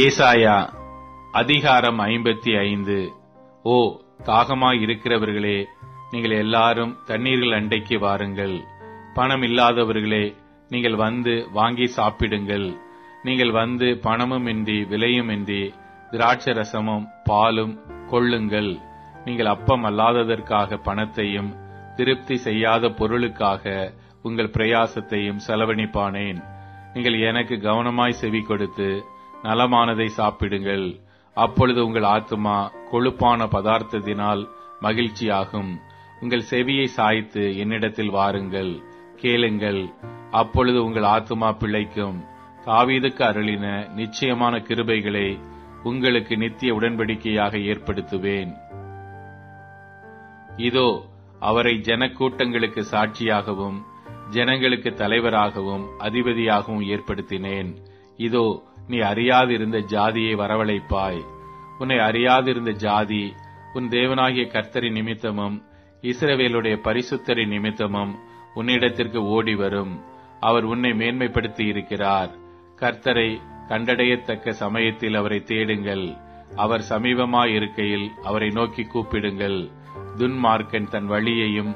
ஏசாயா அதிகாரம் 55. ஓ தாகமாயிருக்கிறவர்களே, நீங்கள் எல்லாரும் தண்ணீர்கள் அண்டைக்கு வாருங்கள். பணம் இல்லாதவர்களே, நீங்கள் வந்து வாங்கி சாப்பிடுங்கள். நீங்கள் வந்து பணமுமின்றி விலையுமின்றி திராட்சரசமும் பாலும் கொள்ளுங்கள். நீங்கள் அப்பம் அல்லாததற்காக பணத்தையும் திருப்தி செய்யாத பொருளுக்காக உங்கள் பிரயாசத்தையும் செலவழிப்பானேன். நீங்கள் எனக்கு கவனமாய் செவி கொடுத்து நலமானதை சாப்பிடுங்கள். அப்பொழுது உங்கள் ஆத்துமா கொழுப்பான பதார்த்தத்தினால் மகிழ்ச்சியாகும். உங்கள் செவியை சாய்த்து என்னிடத்தில் வாருங்கள், கேளுங்கள். அப்பொழுது உங்கள் ஆத்துமா பிழைக்கும். தாவீதுக்கு அருளின நிச்சயமான கிருபைகளை உங்களுக்கு நித்திய உடன்படிக்கையாக ஏற்படுத்துவேன். இதோ அவரை ஜனக்கூட்டங்களுக்கு சாட்சியாகவும் ஜனங்களுக்கு தலைவராகவும் அதிபதியாகவும் ஏற்படுத்தினேன். இதோ நீ அறியாதிருந்த ஜாதியை வரவழைப்பாய். உன்னை அறியாதிருந்த ஜாதி உன் தேவனாகிய கர்த்தரின் நிமித்தமும் இஸ்ரவேலுடைய பரிசுத்தரின் நிமித்தமும் உன்னிடத்திற்கு ஓடி வரும். அவர் உன்னை மேன்மைப்படுத்தி இருக்கிறார். கர்த்தரை கண்டடையத்தக்க சமயத்தில் அவரை தேடுங்கள். அவர் சமீபமாயிருக்கையில் அவரை நோக்கி கூப்பிடுங்கள். துன்மார்க்கன் தன் வழியையும்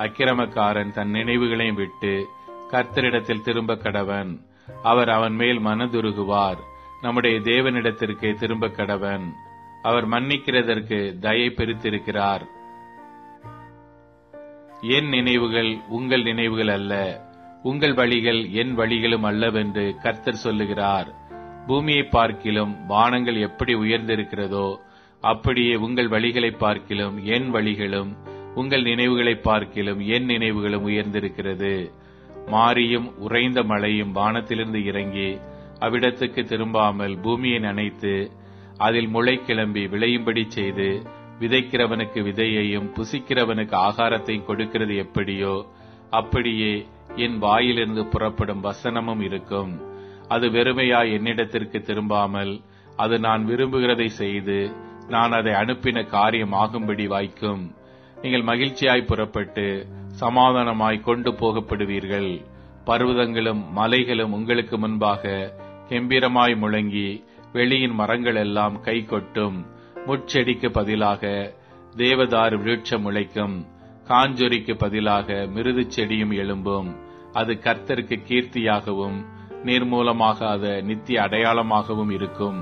அக்கிரமக்காரன் தன் நினைவுகளையும் விட்டு கர்த்தரிடத்தில் திரும்ப கடவன். அவர் அவன் மேல் மனதுருகுவார். நம்முடைய தேவனிடத்திற்கு திரும்ப கடவன். அவர் மன்னிக்கிறதற்கு தயை பெருத்திருக்கிறார். என் நினைவுகள் உங்கள் நினைவுகள் அல்ல, உங்கள் வழிகள் என் வழிகளும் அல்லவென்று கர்த்தர் சொல்லுகிறார். பூமியை பார்க்கிலும் வானங்கள் எப்படி உயர்ந்திருக்கிறதோ அப்படியே உங்கள் வழிகளை பார்க்கிலும் என் வழிகளும் உங்கள் நினைவுகளை பார்க்கிலும் என் நினைவுகளும் உயர்ந்திருக்கிறது. மாரியும் உறைந்த மழையும் வானத்திலிருந்து இறங்கி அவ்விடத்துக்கு திரும்பாமல் பூமியை நனைத்து அதில் முளை கிளம்பி விளையும்படி செய்து விதைக்கிறவனுக்கு விதையையும் புசிக்கிறவனுக்கு ஆகாரத்தையும் கொடுக்கிறது எப்படியோ அப்படியே என் வாயிலிருந்து புறப்படும் வசனமும் இருக்கும். அது வெறுமையாய் என்னிடத்திற்கு திரும்பாமல் அது நான் விரும்புகிறதை செய்து நான் அதை அனுப்பின காரியம் ஆகும்படி வாய்க்கும். நீங்கள் மகிழ்ச்சியாய் புறப்பட்டு சமாதானமாய் கொண்டு போகப்படுவீர்கள். பர்வதங்களும் மலைகளும் உங்களுக்கு முன்பாக கெம்பீரமாய் முழங்கி வெளியின் மரங்கள் எல்லாம் கை கொட்டும். முட்செடிக்கு பதிலாக தேவதாரு விருட்சம் முளைக்கும். காஞ்சொரிக்கு பதிலாக மிருது செடியும் எழும்பும். அது கர்த்தருக்கு கீர்த்தியாகவும் நீர்மூலமாக அது நித்திய அடையாளமாகவும் இருக்கும்.